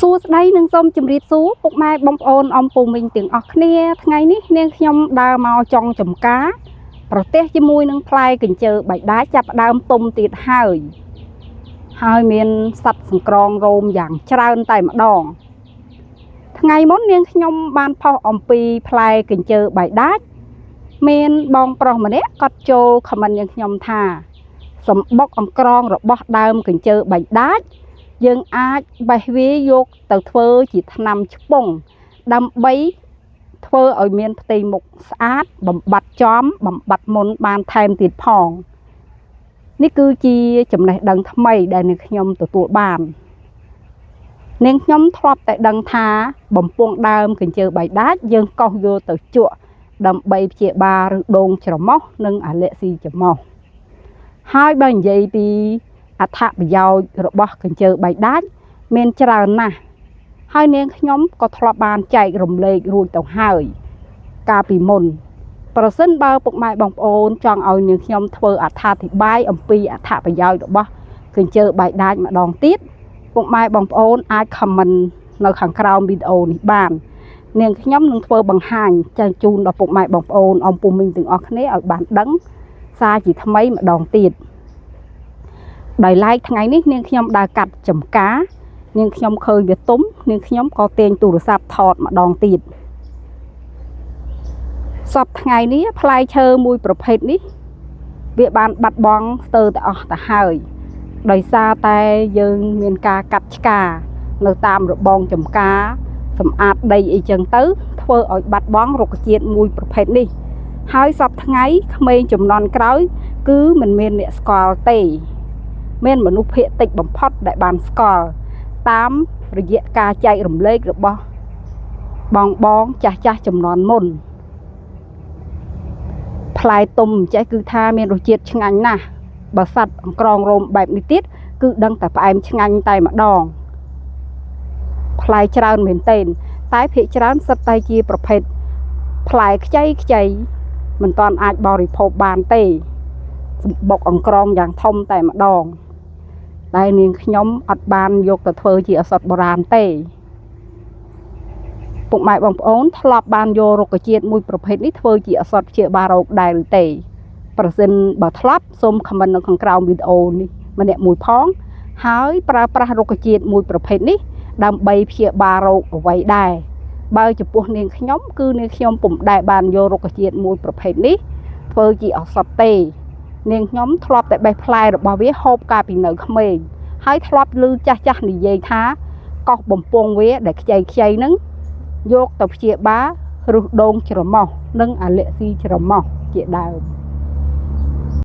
សួស្តីនឹងសូមជម្រាបសួរពុកម៉ែបងប្អូនអ៊ំពូមីងទាំងអស់គ្នាថ្ងៃនេះនាងខ្ញុំដើរមកចុងចំការប្រទេសជាមួយនឹងផ្លែកញ្ជើបៃតាចាប់ដើមទុំទៀតហើយមានសត្វសង្ក្រងរោមយ៉ាងច្រើនតែម្ដងថ្ងៃមុននាងខ្ញុំបានផុសអំពីផ្លែកញ្ជើបៃតាមានបងប្រុសម្នាក់គាត់ចូលខមមិននាងខ្ញុំថាសម្បុកអង្ក្រងរបស់ដើមកញ្ជើបៃតាយើងអាចបេះវាយកទៅធ្វើជាថ្នាំឆ្ពង់ដើម្បីធ្វើឲ្យមានផ្ទៃមុខស្អាតបំបត្តិចំបំបត្តិមុនបានថែមទៀតផងនេះគឺជាចំណេះដឹងថ្មីដែលនាងខ្ញុំទទួលបាននាងខ្ញុំធ្លាប់តែដឹងថាបំពង់ដើមកញ្ជើបៃតាយើងកោសយកទៅជក់ដើម្បីព្យាបាលឬដងច្រមុះនិងអាឡែស៊ីច្រមុះហើយបើនិយាយពីអត្ថប្រយោជន៍របស់កញ្ជើបៃតាមានច្រើនណាស់ហើយនាងខ្ញុំក៏ធ្លាប់បានចែករំលែករួចទៅហើយកាលពីមុនប្រសិនបើពុកម៉ែបងប្អូនចង់ឲ្យនាងខ្ញុំធ្វើអត្ថាធិប្បាយអំពីអត្ថប្រយោជន៍របស់កញ្ជើបៃតាម្ដងទៀតពុកម៉ែបងប្អូនអាចខមមិននៅខាងក្រោមវីដេអូនេះបាននាងខ្ញុំនឹងធ្វើបង្ហាញចែកជូនដល់ពុកម៉ែបងប្អូនអ៊ំពូមីងទាំងអស់គ្នាឲ្យបានដឹងសារជាថ្មីម្ដងទៀតដោយឡែកថ្ងៃនេះនាងខ្ញុំដើរកាត់ចំការនាងខ្ញុំឃើញវាទុំនាងខ្ញុំក៏ទាញទូរស័ព្ទថតម្ដងទៀតសប្តាហ៍ថ្ងៃនេះផ្លែឈើមួយប្រភេទនេះវាបានបាត់បង់ស្ទើរតែអស់ទៅហើយដោយសារតែយើងមានការកាត់ឆ្ការនៅតាមរបងចំការសម្អាតដីអីចឹងទៅធ្វើឲ្យបាត់បង់រុក្ខជាតិមួយប្រភេទនេះហើយសប្តាហ៍ថ្ងៃក្មេងជំនាន់ក្រោយគឺមិនមានអ្នកស្គាល់ទេមានមនុស្សភាគតិចបំផុតដែលបានស្គាល់តាមរយៈការចែករំលែករបស់បងចាស់ជំនាន់មុនផ្លែទុំចេះគឺថាមានរសជាតិឆ្ងាញ់ណាស់បើសัตว์អង្ក្រងរោមបែបនេះទៀតគឺដឹងតែផ្អែមឆ្ងាញ់តែម្ដងផ្លែច្រើនមែនទែនតែភាគច្រើនសិតតែជាប្រភេទផ្លែខ្ចីមិនទាន់អាចបរិភោគបានទេសម្បុកអង្ក្រងយ៉ាងធំតែម្ដងតែនាងខ្ញុំអត់បានយកទៅធ្វើជាឱសថបុរាណទេពុកម៉ែបងប្អូនធ្លាប់បានយករុក្ខជាតិមួយប្រភេទនេះធ្វើជាឱសថព្យាបាលរោគដែរឬទេប្រសិនបើធ្លាប់សូមខមមិននៅខាងក្រោមវីដេអូនេះម្នាក់មួយផងហើយប្រើប្រាស់រុក្ខជាតិមួយប្រភេទនេះដើម្បីព្យាបាលរោគអ្វីដែរបើចំពោះនាងខ្ញុំគឺនាងខ្ញុំពុំដែលបានយករុក្ខជាតិមួយប្រភេទនេះធ្វើជាឱសថទេនាងខ្ញុំធ្លាប់តែបេះផ្លែរបស់វាហូបកាលពីនៅក្មេងហើយធ្លាប់ឮចាស់និយាយថាកោសបំពង់វាដែលខ្ចីហ្នឹងយកទៅព្យាបាលឬដងច្រមុះនិងអាឡែស៊ីច្រមុះជាដើម